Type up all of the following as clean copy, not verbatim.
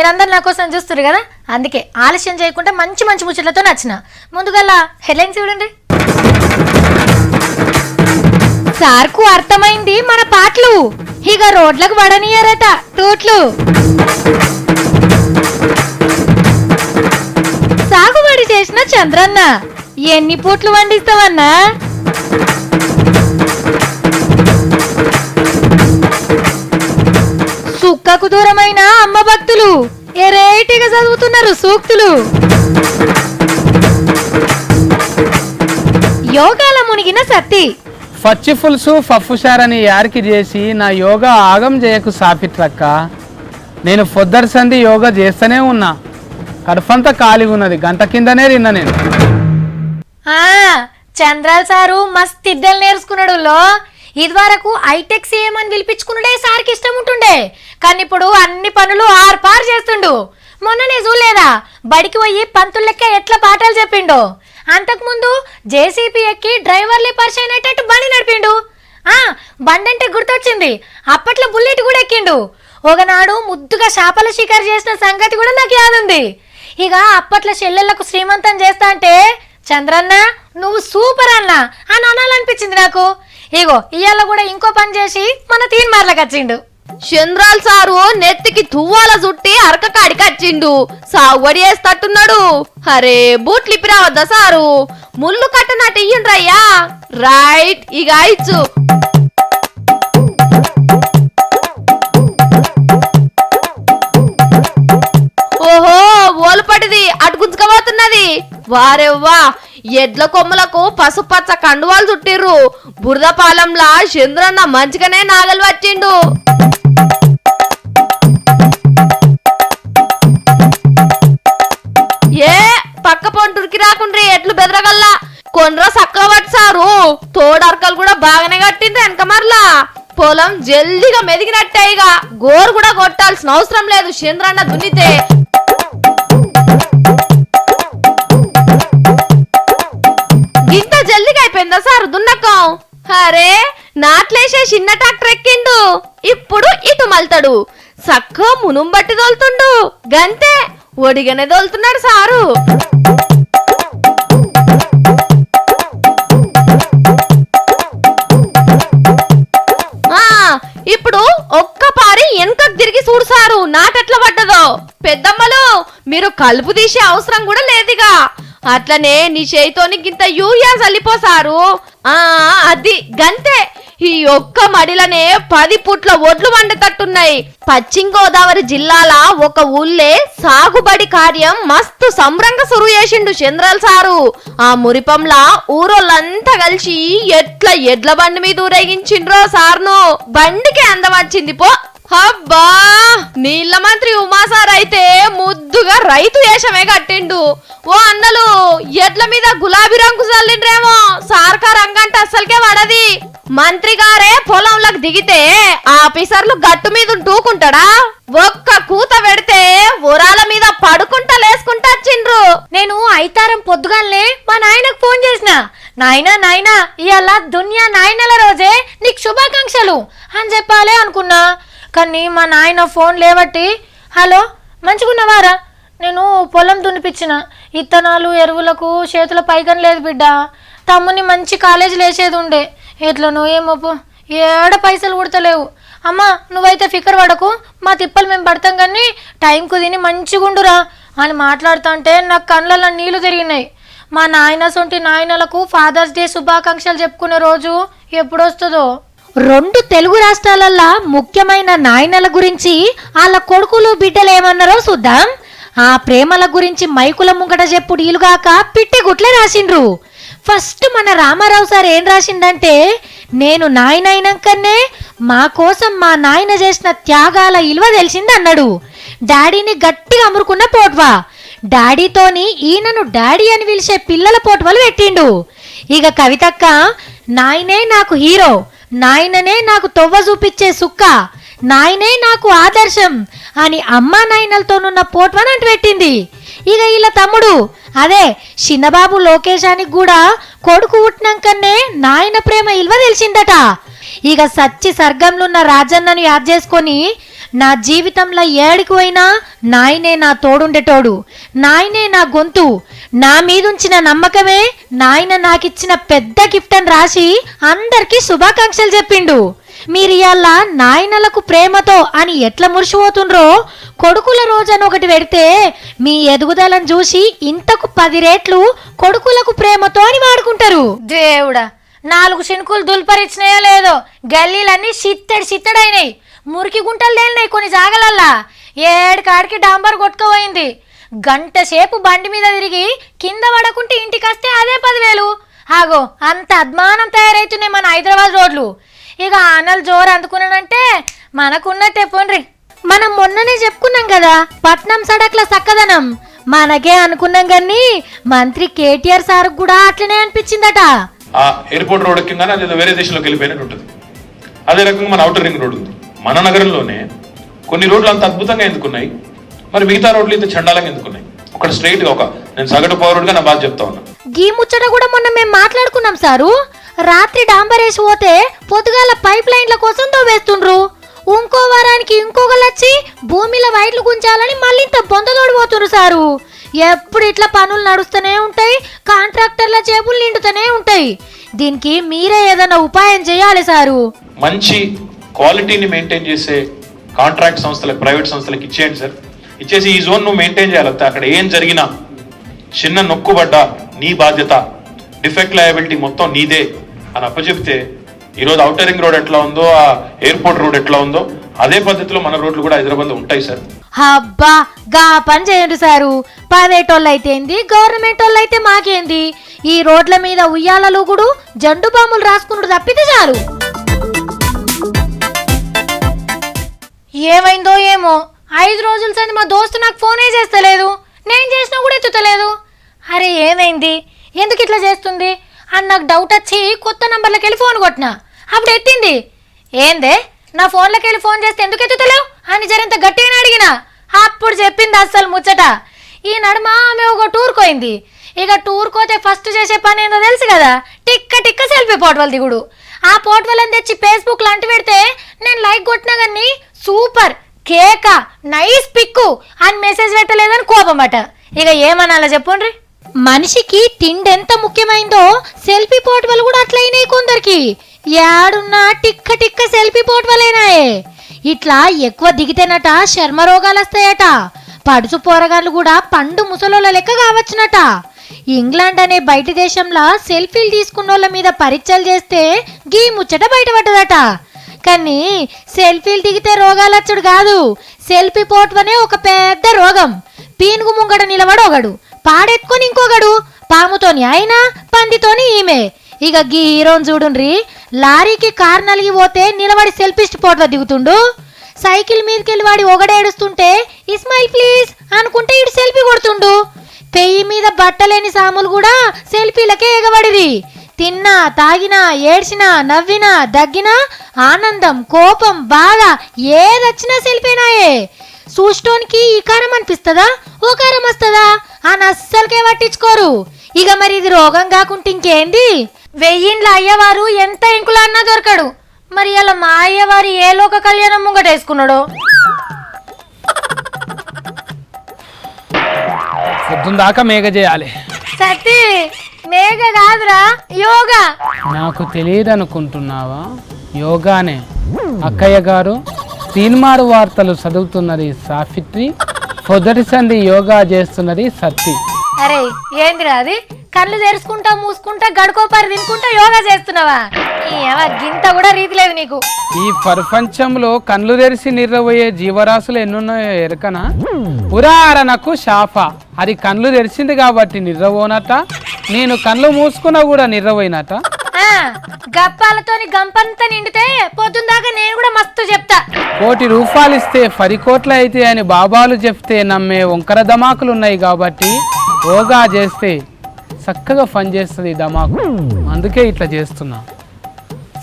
మీరందరు నా కోసం చూస్తారు కదా, అందుకే ఆలస్యం చేయకుండా మంచి మంచి ముచ్చట్లతో నచ్చిన. ముందుగా హెడ్లైన్స్ చూడండి. సార్కు అర్థమైంది మన పాటలు, ఇక రోడ్లకు పడనీయరట టూట్లు. సాగుబడి చేసిన చంద్రన్న ఎన్ని పూట్లు వండిస్తావన్నా? సుక్కకు దూరమైన అమ్మ భక్తులు ఎరేటిగా చదువుతున్నారు సూక్తులు. యోగాల మునిగిన సత్తి పచ్చి పులుసు పప్పుషారని యారికి చేసి నా యోగా ఆగం చేయకు సాపిట్రక్క. నేను పొద్దరి సంధి యోగా చేస్తూనే ఉన్నా, కడుపంతా ఖాళీగా ఉన్నది, గంట కిందనే తిన్నా నేను. చంద్రాల్ సారు మస్తు ఇద్దరు నేర్చుకున్నాడు. ఇదివరకు హైటెక్ సీఎం అని పిలిపించుకున్నాడే సార్కి ఇష్టం ఉంటుండే, కానీ ఇప్పుడు అన్ని పనులు ఆర్పార్ చేస్తుండు. మొన్ననే చూడలేదా బడికి పోయి పంతులు లెక్క ఎట్లా పాఠాలు చెప్పిండో. అంతకుముందు జేసీపీ ఎక్కి డ్రైవర్లే పరిచయం అయ్యేటట్టు బండి నడిపిండు. బండంటే గుర్తొచ్చింది, అప్పట్లో బుల్లెట్ కూడా ఎక్కిండు. ఒకనాడు ముద్దుగా చేపల షికారు చేసిన సంగతి కూడా నాకు యాదుంది. ఇక అప్పట్లో చెల్లెళ్లకు శ్రీమంతం చేస్తా అంటే చంద్రన్న నువ్వు సూపర్ అన్న అని అనాలనిపించింది నాకు. ఇగో ఇవాళ కూడా ఇంకో పని చేసి మన తీన్మార్లకు వచ్చిండు. చంద్రాల్ సారు నెత్తికి తువ్వాల చుట్టి అరక కాడికి వచ్చిండు, సాగుబడి వేస్తట్టున్నాడు. అరే బూట్లు ఇప్పిరావద్దా సారు, ముళ్ళు కట్టనట్టు ఇయ్యండ్రయ్యా. రైట్ ఇక ఇచ్చు. ఓహో ఓలుపటిది అటు గుంజుకపోతున్నది. వారెవ్వా ఎడ్ల కొమ్మలకు పసుపచ్చ కండువాలు చుట్టిర్రు. బురదపాలెంలా చంద్రన్న మంచిగానే నాగలు వచ్చిండు. ఏ పక్క పొంటురికి రాకుండ్రి ఎట్లు బెదరగల్లా. కొండ్ర సక్కగా పట్టారు, తోడర్కలు కూడా బాగానే కట్టిండ్రు వెనక మరలా. పొలం జల్దిగా మెదిగినట్టేగా, గోరు కూడా కొట్టాల్సిన అవసరం లేదు చంద్రన్న దున్నితే. ఇంత జల్దిగా అయిపోయిందా సార్ దున్నకం? అరే నాట్లేసే చిన్న ట్రాక్టర్ ఎక్కిండు, ఇప్పుడు ఇటు మల్తాడు. సక్క మునుం బట్టి దోలుతుండు, గంతే ఒడిగానే దోలుతున్నాడు సారు. ఇప్పుడు ఒక్క పారి వెనకకు తిరిగి చూడు సారు నాటెట్లా పడ్డదో. పెద్దమ్మలు మీరు కలుపు తీసే అవసరం కూడా లేదుగా, అట్లనే నీ చేయితోని గింత యూరియా చల్లిపోసారు. అది గంతే. ఈ ఒక్క మడిలనే 10 పుట్ల ఒడ్లు వండేటట్టున్నాయి. పశ్చిమ గోదావరి జిల్లాల ఒక ఊళ్ళే సాగుబడి కార్యం మస్తు సంబరంగా సురువు చేసిండు చంద్రాల్ సారు. ఆ మురిపంలా ఊరోళ్ళంతా కలిసి ఎట్లా ఎడ్ల బండి మీద ఊరేగించిండ్రో సార్ను. బండికి అందం వచ్చింది పో. అబ్బా నీళ్ళ మంత్రి ఉమాసార్ అయితే ముద్దుగా రైతు వేషమే కట్టిండు. ఓ అన్నలు ఎడ్ల మీద గులాబీ రంగు చల్లిండ్రేమో, సార్కా రంగంటే అస్సలకే పడది. మంత్రి గారే పొలంలోకి దిగితే ఆఫీసర్లు గట్టు మీద టూకుంటాడా? ఒక్క కూత పెడితే ఊరాల మీద పడుకుంటా లేసుకుంటా వచ్చిండ్రు. నేను ఐతారం పొద్దుగానే మా నాయనకు ఫోన్ చేసిన, నాయనా ఇవాళ దునియా నాయనల రోజే, నీకు శుభాకాంక్షలు అని చెప్పాలి అనుకున్నా. కానీ మా నాయన ఫోన్ లేవట్టి, హలో మంచిగున్నవారా, నేను పొలం దున్నిపించిన, ఇత్తనాలు ఎరువులకు చేతుల పైకం లేదు బిడ్డ, తమ్ముని మంచి కాలేజీలు వేసేది ఉండే, ఎట్లనో ఏమో ఏడ పైసలు కుడతలేవు. అమ్మా నువ్వైతే ఫికర్ పడకు, మా తిప్పలు మేము పడతాం కానీ టైంకు తిని మంచిగుండురా అని మాట్లాడుతా అంటే నాకు కళ్ళల్లో నీళ్లు తిరిగినాయి. మా నాయన సొంటి నాయనలకు ఫాదర్స్ డే శుభాకాంక్షలు చెప్పుకునే రోజు ఎప్పుడొస్తుందో. 2 తెలుగు రాష్ట్రాలల్లో ముఖ్యమైన నాయనల గురించి వాళ్ళ కొడుకులు బిడ్డలు ఏమన్నారో చూద్దాం. ఆ ప్రేమల గురించి మైకుల ముంగట చెప్పుడు ఈలుగాక పిట్టి గుట్లే రాసిండ్రు. ఫస్ట్ మన రామారావు సార్ ఏం రాసిండంటే, నేను నాయనైనాకనే మా కోసం మా నాయన చేసిన త్యాగాల ఇలువ తెలిసింది అన్నాడు. డాడీని గట్టిగా అమురుకున్న పోట్వా. డాడీతోని ఈయనను డాడీ అని పిలిచే పిల్లల పోట్వలు పెట్టిండు. ఇక కవితక్క, నాయనే నాకు హీరో, నాయననే నాకు తొవ్వ చూపించే సుక్క, నాయనే నాకు ఆదర్శం అని అమ్మా నాయనలతోనున్న పోట్వని అంటు పెట్టింది. ఇక వీళ్ళ తమ్ముడు అదే చిన్నబాబు లోకేశానికి కూడా కొడుకు పుట్టినాకనే నాయన ప్రేమ ఇల్వ తెలిసిందట. ఇక సచ్చి సర్గంలున్న రాజన్నను యాద్ చేసుకొని నా జీవితంలో ఏడికి పోయినా నాయనే నా తోడుండేటోడు, నాయనే నా గొంతు, నా మీదుంచిన నమ్మకమే నాయన నాకిచ్చిన పెద్ద గిఫ్ట్ అని రాసి అందరికీ శుభాకాంక్షలు చెప్పిండు. మీరు ఇవాళ నాయనలకు ప్రేమతో అని ఎట్లా మురిసిపోతుండ్రో, కొడుకుల రోజని ఒకటి పెడితే మీ ఎదుగుదలను చూసి ఇంతకు 10 రేట్లు కొడుకులకు ప్రేమతో అని వాడుకుంటారు. దేవుడా, 4 శినుకులు దుల్పరిచినాయో లేదో, గల్లీలన్నీ చిత్తడైనాయి, మురికి గుంటలు తేలినాయి కొన్ని జాగలల్లా. ఏడికాడికి డాంబర్ కొట్టుకుపోయింది. గంట సేపు బండి మీద తిరిగి కింద పడకుంటే ఇంటికి వస్తే అదే 10,000. ఆగో, అంత అద్మానం తయారైతున్నాయి మన హైదరాబాద్ రోడ్లు. ఇక ఆనలు జోరు అందుకున్నానంటే మనకున్నట్టే పోన్రి. మనం మొన్ననే చెప్పుకున్నాం కదా పట్నం సడక్ల సక్కదనం, మనకే అనుకున్నాం కానీ మంత్రి కేటీఆర్ సార్ కూడా అట్లనే అనిపించిందట. ఆ ఎయిర్పోర్ట్ రోడ్ ఎక్కిందని అది వేరే దేశంలోకి వెళ్ళిపోయినట్టు ఉంటుంది. అదే రకంగా మన అవుటర్ రింగ్ రోడ్ ఉంది. మన నగరంలోనే కొన్ని రోడ్లు అంత అద్భుతంగా ఎందుకున్నాయి, మరి మిగతా రోడ్లు ఇంత చండాలంగా ఎందుకున్నాయి? ఒక స్ట్రైట్ గా నేను సగటు పౌరుడిగా నా బాధ చెప్తా ఉన్నా. గీ ముచ్చట కూడా మొన్న మేము మాట్లాడుకున్నాం సారు. రాత్రి డాంబర్ వేసి పోతే పొద్దుగాల పైప్ లైన్ల కోసం తోవేస్తుండ్రు. ఇంకో వారానికి ఇంకొకరు వచ్చి భూమిలో వైర్లు గుంచాలని మళ్ళీ ఇంత బొందదోడిపోతుండ్రు సారు. ఎప్పుడు ఇట్లా పనులు నడుస్తూనే ఉంటాయి, కాంట్రాక్టర్ల చేపులు నిండుతూనే ఉంటాయి. దీనికి మీరే ఏదైనా ఉపాయం చేయాలి సారు. మంచి క్వాలిటీని మెయింటైన్ చేసే కాంట్రాక్ట్ సంస్థలకు, ప్రైవేట్ సంస్థలకు ఇచ్చేయండి సార్. ఇచ్చేసి ఈ జోన్ నువ్వు మెయింటైన్ చేయాలి. అక్కడ ఏం జరిగినా, చిన్న నొక్కుబడ్డా నీ బాధ్యత, డిఫెక్ట్ లయబిలిటీ మొత్తం నీదే అని అప్పచెప్తే ఈరోజు అవుటర్ రింగ్ రోడ్ ఎట్లా ఉందో, ఆ ఎయిర్పోర్ట్ రోడ్ ఎట్లా ఉందో అదే పద్ధతిలో మన రోడ్లు కూడా హైదరాబాద్ లో ఉంటాయి సార్. అబ్బా, గా పని చేయండి సారు. ప్రైవేటోళ్ళు అయితే ఏంది, గవర్నమెంట్ వాళ్ళు అయితే మాకేంది. ఈ రోడ్ల మీద ఉయ్యాలలు కూడా జండు బాంబులు రాసుకున్నాడు తప్పితే చాలు. ఏమైందో ఏమో, 5 రోజుల సంది మా దోస్తు నాకు ఫోనే చేస్తలేదు, నేను చేసినా కూడా ఎత్తుతలేదు. అరే ఏమైంది, ఎందుకు ఇట్లా చేస్తుంది అని నాకు డౌట్ వచ్చి కొత్త నంబర్లకి వెళ్ళి ఫోన్ కొట్టినా. అప్పుడు ఎత్తింది. ఏందే, నా ఫోన్లోకి వెళ్ళి ఫోన్ చేస్తే ఎందుకు ఎత్తుతలేవు అని జరంత గట్టిగానే అడిగినా. అప్పుడు చెప్పింది అస్సలు ముచ్చట. ఈ నడుమ ఆమె ఒక టూర్కి పోయింది. ఇక టూర్కి పోతే ఫస్ట్ చేసే పని ఏందో తెలుసు కదా, టిక్క సెల్ఫీ పోటోలు దిగుడు. ఆ పోటోలను తెచ్చి ఫేస్బుక్ లాంటి పెడితే నేను లైక్ కొట్టినా కానీ సూపర్, కేక, నైస్ పిక్కు అని మెసేజ్ పెట్టలేదని కోపమట. ఇక ఏమనాలా చెప్పుండ్రి. మనిషికి తిండి ఎంత ముఖ్యమైందో సెల్ఫీ పోటోలు కూడా అట్లయినాయి కొందరికి. యాడున్నా టిక్క సెల్ఫీ పోటోలేనాయే. ఇట్లా ఎక్కువ దిగితేనట చర్మ రోగాలు వస్తాయట. పడుచు పోరగాళ్ళు కూడా పండు ముసలోళ్ళ లెక్క కావచ్చునట. ఇంగ్లాండ్ అనే బయట దేశంలో సెల్ఫీలు తీసుకున్నోళ్ళ మీద పరీక్షలు చేస్తే గీ ముచ్చట బయటపడ్డదట. కానీ సెల్ఫీలు దిగితే రోగాలు వచ్చుడు కాదు, సెల్ఫీ పోటోనే ఒక పెద్ద రోగం. పీనుగు ముంగడ నిలబడి ఒకడు, పాడెత్తుకొని ఇంకొకడు, పాముతోని అయినా పందితోని ఈమె. ఇక గీ హీరోని చూడుండ్రి, లారీకి కార్ నలిగి పోతే నిలబడి సెల్ఫిస్ట్ ఫోటో దిగుతుండు. సైకిల్ మీదకెళ్ళి వాడి ఒకడేడుస్తుంటే ఇస్మైల్ ప్లీజ్ అనుకుంటే ఇటు సెల్ఫీ కొడుతుండు. పెయ్యి మీద బట్టలేని సాములు కూడా సెల్ఫీలకే ఎగబడిరి. తిన్నా, తాగినా, ఏడ్చినా, నవ్వినా, దగ్గినా, ఆనందం, కోపం, బాధ ఏదొచ్చినా సెల్ఫీనాయే. చూస్టోనికి ఈ కారం అనిపిస్తుందా, ఓ కారం వస్తుందా అని అస్సలకే పట్టించుకోరు. ఇక మరి ఇది రోగం కాకుంటే ఇంకేంది. 1000 అయ్యవారు ఎంత ఇంకులా అన్నా దొరకడు. మరి అలా మా అయ్యవారు ఏ లోక కళ్యాణం ముంగటేసుకున్నాడో. పొద్దున్న దాకా మేఘ చేయాలి. సతీ, మేఘ కాదురా, యోగా. నాకు తెలియదు అనుకుంటున్నావా? యోగానే. అక్కయ్య గారు తీన్మారు వార్తలు చదువుతున్నది సాఫిత్రి, పొదటి సంధి యోగా చేస్తున్నది సత్తి. అరే ఏందిరా అది, కళ్ళు తెరుచుకుంటా మూసుకుంటా గడుకోపారి తినుకుంటా యోగా చేస్తున్నావా? గింత కూడా రీతి లేదు నీకు. ఈ ప్రపంచంలో కళ్ళు తెరిచి నిర్రబోయే జీవరాశులు ఎన్నున్నాయో ఎరకనా? ఉదాహరణకు షాఫ, అది కళ్ళు తెరిచింది కాబట్టి నిర్రబోనట, నేను కళ్ళు మూసుకున్నా కూడా నిర్రబోయినట. గప్పాలతోని గంపంతా నిండితే పొద్దున్న దాకా నేను కూడా మస్తు చెప్తా. 1,00,00,000 రూపాయలు ఇస్తే 10 కోట్లు అయితే అని బాబాలు చెప్తే నమ్మే వంకర దమాకులు ఉన్నాయి కాబట్టి యోగా చేస్తే చక్కగా పని చేస్తుంది దమాకు. అందుకే ఇట్లా చేస్తున్నా.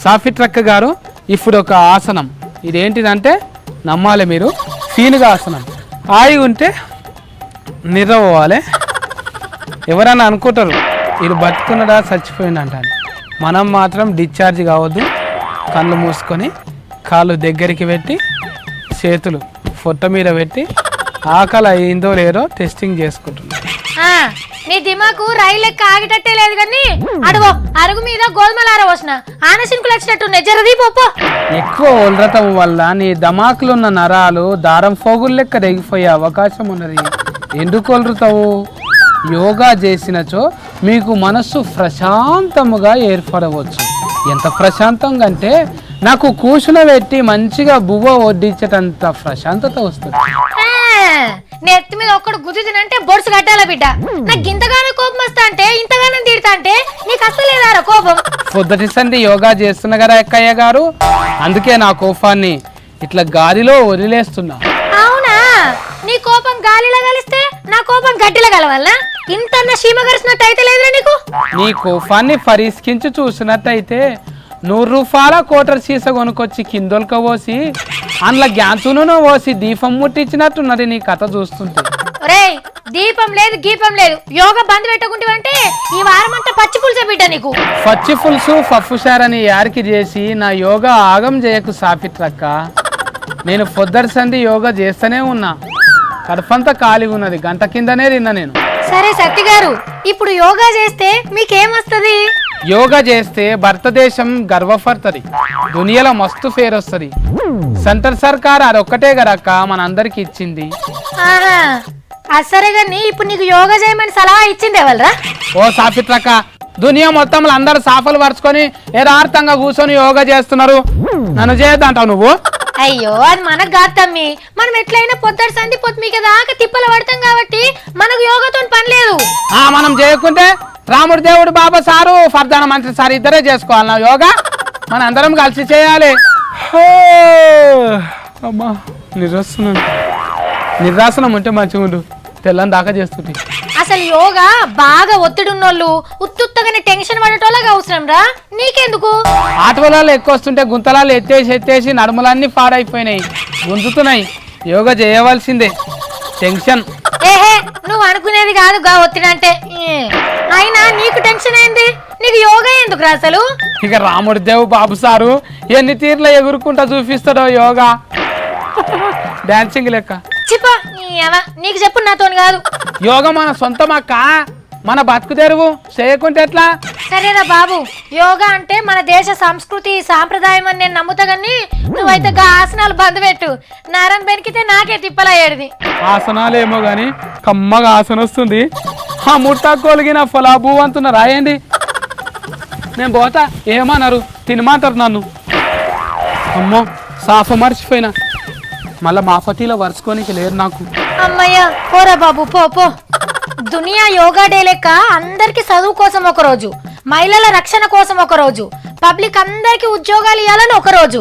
సాఫిట్రక్క గారు, ఇప్పుడు ఒక ఆసనం, ఇదేంటిదంటే నమ్మాలి మీరు, సీనుగా ఆసనం. హాయిగా ఉంటే నిద్రపోవాలి. ఎవరన్నా అనుకుంటారు ఇది బతుకున్నదా చచ్చిపోయిందంట. మనం మాత్రం డిశ్చార్జ్ కావద్దు. కళ్ళు మూసుకొని కాళ్ళు దగ్గరికి పెట్టి చేతులు పొట్ట మీద పెట్టి ఆకలి అయిందో లేదో టెస్టింగ్ చేసుకుంటున్నా. ఆ, నీ దిమాకు రైలు లెక్క ఆగిటట్టే లేదు కానీ అడుగో అరుగు మీద గోధుమలార పోసిన ఆనశింకులు వచ్చినట్టున్నాయి. జరదీ పోపో. ఎక్కువ ఉల్రతం వల్ల నీ దమాకులున్న నరాలు దారం పోగులు లెక్క దిగిపోయే అవకాశం ఉన్నది. ఎందుకు ఉల్రుతావు? యోగా చేసినచో మీకు మనస్సు ప్రశాంతముగా ఏర్పడవచ్చు. ఎంత ప్రశాంతంగా అంటే నాకు కూర్చునబెట్టి మంచిగా బువ్వ వడ్డించేటంత ప్రశాంతత వస్తుంది. నెత్తి మీద ఒక్కడు గుద్దుతినంటే బొడుసు కట్టాల బిడ్డ. నాకు ఇంతగానో కోపం వస్తా అంటే ఇంతగానో తిడతా అంటే నీకు అసలేదారా కోపం? పొద్దుటి సంధి యోగా చేస్తున్నా కదా అక్కయ్య గారు, అందుకే నా కోపాన్ని ఇట్లా గాలిలో వదిలేస్తున్నా. అవునా, నీ కోపం గాలిలో కలిస్తే నా కోపం గట్టిలో కలవాలా? ఇంత సీమ గరిచినట్టు అయితే లేదురా నీకు? నీ కోపాన్ని పరిష్కించి చూసినట్టయితే 100 రూపాయల కోటర్ సీస కొనుక్కొచ్చి కిందొలక పోసి అందులో గ్యాసును పోసి దీపం ముట్టించినట్టున్నది నీ కథ చూస్తుంటే. ఒరేయ్, దీపం లేదు గీపం లేదు, యోగా బంద్ పెట్టుకుంటే ఈ వారం అంతా పచ్చి పులుసే బిడ్డ నీకు. పచ్చి పులుసు పప్పుషారని యారికి చేసి నా యోగా ఆగం చేయకు సాపిట్రక్క. నేను పొద్దరి సంధి యోగా చేస్తూనే ఉన్నా. కడుపంతా ఖాళీగా ఉన్నది, గంట కిందనే తిన్నా నేను. సరే సత్తి గారు, ఇప్పుడు యోగా చేస్తే మీకేమొస్తుంది? యోగా చేస్తే భారతదేశం గర్వపడుతుంది, దునియాలో మస్తు పేరు వస్తుంది. సెంటర్ సర్కార్ అదొక్కటే కదక్క మన అందరికి ఇచ్చింది. ఆహా, సరే గాని ఇప్పుడు నీకు యోగా చేయమని సలహా ఇచ్చింది ఎవరా? ఓ సాపిట్రక్క, దునియా మొత్తంలో అందరు సాఫలు పరుచుకొని యథార్థంగా కూర్చొని యోగా చేస్తున్నారు, నన్ను చేయొద్దంటావు నువ్వు? అయ్యో, అది మనకు కాదు తమ్మి. మనం ఎట్లయినా పొద్దుటి సంధి పొద్దుమిక దాకా తిప్పలు పడతాం కాబట్టి మనకు యోగాతో పని లేదు. మనం చేయకుంటే రాముడు దేవుడు బాబా సారు ప్రధాన మంత్రి సార్ ఇద్దరే చేసుకోవాలి యోగా. మన అందరం కలిసి చేయాలి. అమ్మా నిరాసనం ఉంటే మంచిగా ఉండు, తెల్లని దాకా చేస్తుంది. అసలు యోగా బాగా ఒత్తిడి ఉన్నోళ్ళు ఉత్తుత్తగానే టెన్షన్ పడేటోళ్ళకి అవసరం రా, నీకెందుకు? ఆటోలలో ఎక్కువ వస్తుంటే గుంతలాలు ఎత్తేసి నడుములన్నీ పాడైపోయినాయి, గుంజుతున్నాయి. యోగా చేయవలసిందే. టెన్షన్ ఏహే, నువ్వు అనుకునేది కాదు గా ఒత్తిడి అంటే. అయినా నీకు టెన్షన్ ఏంది? నీకు యోగా ఎందుకు రా అసలు? ఇక రాముడు దేవు బాబు సారు ఎన్ని తీర్ల ఎగురుకుంటా చూపిస్తాడో యోగా, డాన్సింగ్ లెక్క. చిపా, నీకు చెప్పు, నాతోని కాదు. యోగా మన సొంతం అక్క, మన బతుకు తెరువు, చేయకుంటే ఎట్లా? సరేరా బాబు, యోగా అంటే మన దేశ సంస్కృతి సాంప్రదాయం అని నేను నమ్ముతా గానీ నువ్వైతే గా ఆసనాలు బంద్ పెట్టు. నరం బెనికితే నాకే తిప్పలయ్యేది. ఆసనాలు ఏమో గాని కమ్మగా ఆసన వస్తుంది. ఆ ముట్టా కొలిగిన ఫలాబు అంటున్నా రాయండి, నేను పోతా. ఏమన్నారు, తినమంటారు నన్ను. అమ్మో సాఫ మర్చిపోయినా, మళ్ళా మా పతిలో వరుసుకోనికి లేరు నాకు. అమ్మయ్యా, పోరా బాబు పో పో. దునియా యోగా డే లెక్క అందరికి చదువు కోసం ఒక రోజు, మహిళల రక్షణ కోసం ఒక రోజు, పబ్లిక్ అందరికి ఉద్యోగాలు ఇవ్వాలని ఒక రోజు,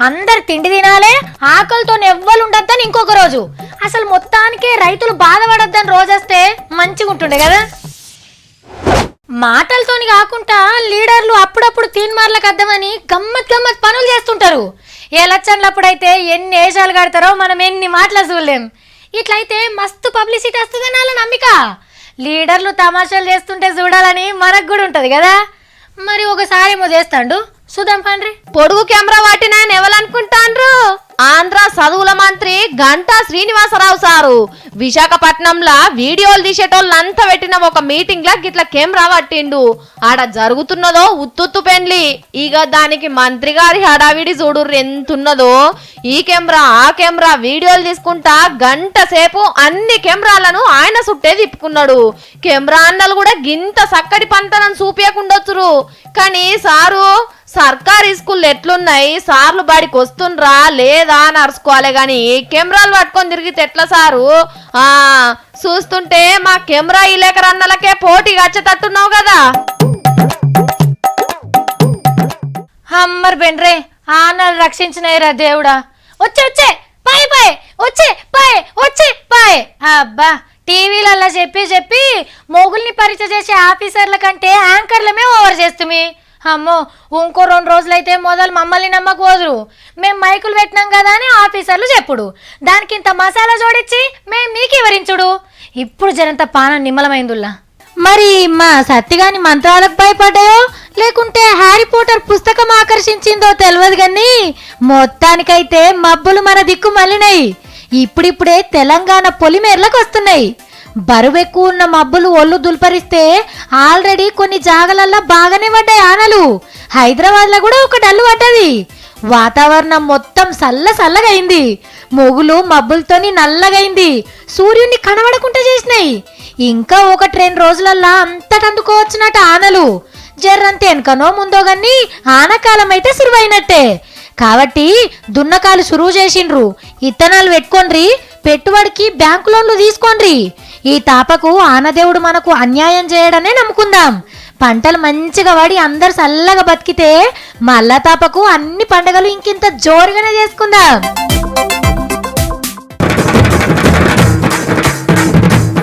అందరు తిండి తినాలే, ఆకలితో ఎవ్వరు ఉండొద్దని ఇంకొక రోజు, అసలు మొత్తానికే రైతులు బాధపడొద్దని రోజొస్తే మంచిగా ఉంటుండే కదా. మాటలతోని కాకుండా లీడర్లు అప్పుడప్పుడు తీన్మార్లకు అద్దమని గమ్మత్ పనులు చేస్తుంటారు. ఎలక్షన్లప్పుడైతే ఎన్ని వేషాలు కడతారో మనం ఎన్ని మాటలు చూడలేం. ఇట్లయితే మస్తు పబ్లిసిటీ వస్తుందని వాళ్ళ నమ్మిక. లీడర్లు తమాషాలు చేస్తుంటే చూడాలని మనకు కూడా ఉంటది కదా. మరి ఒకసారి ఏమో చేస్తాండు, చూద్దాం పండ్రి. పొడుగు కెమెరా వాటిన ఎవరనుకుంటాండ్రు? ఆంధ్ర చదువుల మంత్రి గంటా శ్రీనివాసరావు సారు విశాఖపట్నంలో వీడియోలు తీసేటోళ్ళంతా పెట్టిన ఒక మీటింగ్ లా గిట్ల కెమెరా పట్టిండు. ఆడ జరుగుతున్నదో ఉత్తుత్తు పెండ్లి. ఇక దానికి మంత్రి గారి హడావిడి చూడు ఎంతున్నదో. ఈ కెమెరా ఆ కెమెరా వీడియోలు తీసుకుంటా గంట సేపు అన్ని కెమెరాలను ఆయన సుట్టే తిప్పుకున్నాడు. కెమెరా అన్నలు కూడా గింత చక్కటి పంతనం చూపించకుండొచ్చురు. కానీ సారు సర్కారీ స్కూల్ ఎట్లున్నాయి, సార్లు బడికి వస్తుండ్రా లేదా అని అరుచుకోవాలి గాని కెమెరాలు పట్టుకొని తిరిగితే ఎట్లా సారు? చూస్తుంటే మా కెమెరా ఇలేకరన్నలకే పోటీ వచ్చేటట్టున్నావు కదా. అమ్మర్ బెండ్రే, ఆనాలు రక్షించినయ్యరా దేవుడా. వచ్చే పాయ్ పాయ్ వచ్చే పాయ్. అబ్బా, టీవీలల్లా చెప్పి మొగుల్ని పరిచయం చేసే ఆఫీసర్ల కంటే యాంకర్లమే ఓవర్ చేస్తుంది. అమ్మో, ఇంకో 2 రోజులైతే మొదలు మమ్మల్ని నమ్మకపోదురు. మేము మైకులు పెట్టినాం కదా అని ఆఫీసర్లు చెప్పుడు, దానికి ఇంత మసాలా జోడించి మేము మీకు వివరించుడు. ఇప్పుడు జనంత పానం నిమ్మలమైందుల్లా. మరి మా సత్తిగాని మంత్రాలకు భయపడ్డాయో లేకుంటే హ్యారీ పోటర్ పుస్తకం ఆకర్షించిందో తెలియదు గాని మొత్తానికైతే మబ్బులు మన దిక్కు మళ్ళినాయి. ఇప్పుడిప్పుడే తెలంగాణ పొలిమేర్లకు వస్తున్నాయి. బరువెక్కువ ఉన్న మబ్బులు ఒళ్ళు దుల్పరిస్తే ఆల్రెడీ కొన్ని జాగలల్లో బాగానే పడ్డాయి ఆనలు. హైదరాబాద్ లో కూడా ఒక డల్లు పడ్డది. వాతావరణం మొత్తం చల్లగైంది. మొగులు మబ్బులతోని నల్లగైంది. సూర్యుడిని కనబడకుండా చేసినాయి. ఇంకా 1-2 రోజులల్లా అంతటందుకోవచ్చునట ఆనలు. జర్రంత వెనకనో ముందో గాని ఆనకాలం అయితే సురువైనట్టే. కాబట్టి దున్నకాలు సురువు చేసిండ్రు. ఇత్తనాలు పెట్టుకోండ్రి, పెట్టుబడికి బ్యాంకు లోన్లు తీసుకోండ్రి. ఈ తాపకు ఆనదేవుడు మనకు అన్యాయం చేయడనే నమ్ముకుందాం. పంటలు మంచిగా పడి అందరు చల్లగా బతికితే మళ్ళా తాపకు అన్ని పండగలు ఇంకింత జోరుగానే చేసుకుందాం.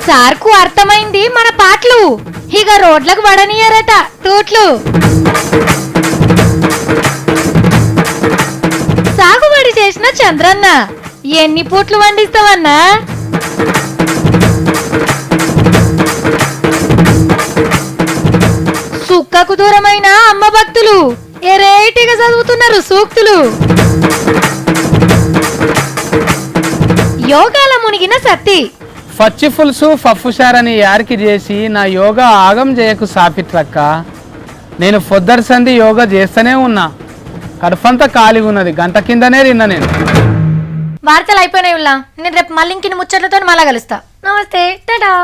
సార్కు అర్థమైంది మన పాటలు. ఇక రోడ్లకు పడనియరట టూట్లు. సాగుబడి చేసిన చంద్రన్న ఎన్ని పూట్లు వండిస్తావన్నా? సుక్కకు దూరమైన అమ్మ భక్తులు ఎరేటిగా చదువుతున్నారు సూక్తులు. యోగాల మునిగిన సత్తి పచ్చి పులుసు పప్పుషారని యారికి చేసి నా యోగా ఆగం చేయకు సాపిట్లక్క. నేను పొద్దర్సంది యోగా చేస్తూనే ఉన్నా. కడుపంతా ఖాళీగా ఉన్నది. గంట కిందనే తిన్నా నేను. వార్తలు అయిపోయినాయి. నేను రేపు మళ్ళీ ఇంకిన్ని ముచ్చట్లతో మళ్ళా కలుస్తా. నమస్తే, టాటా.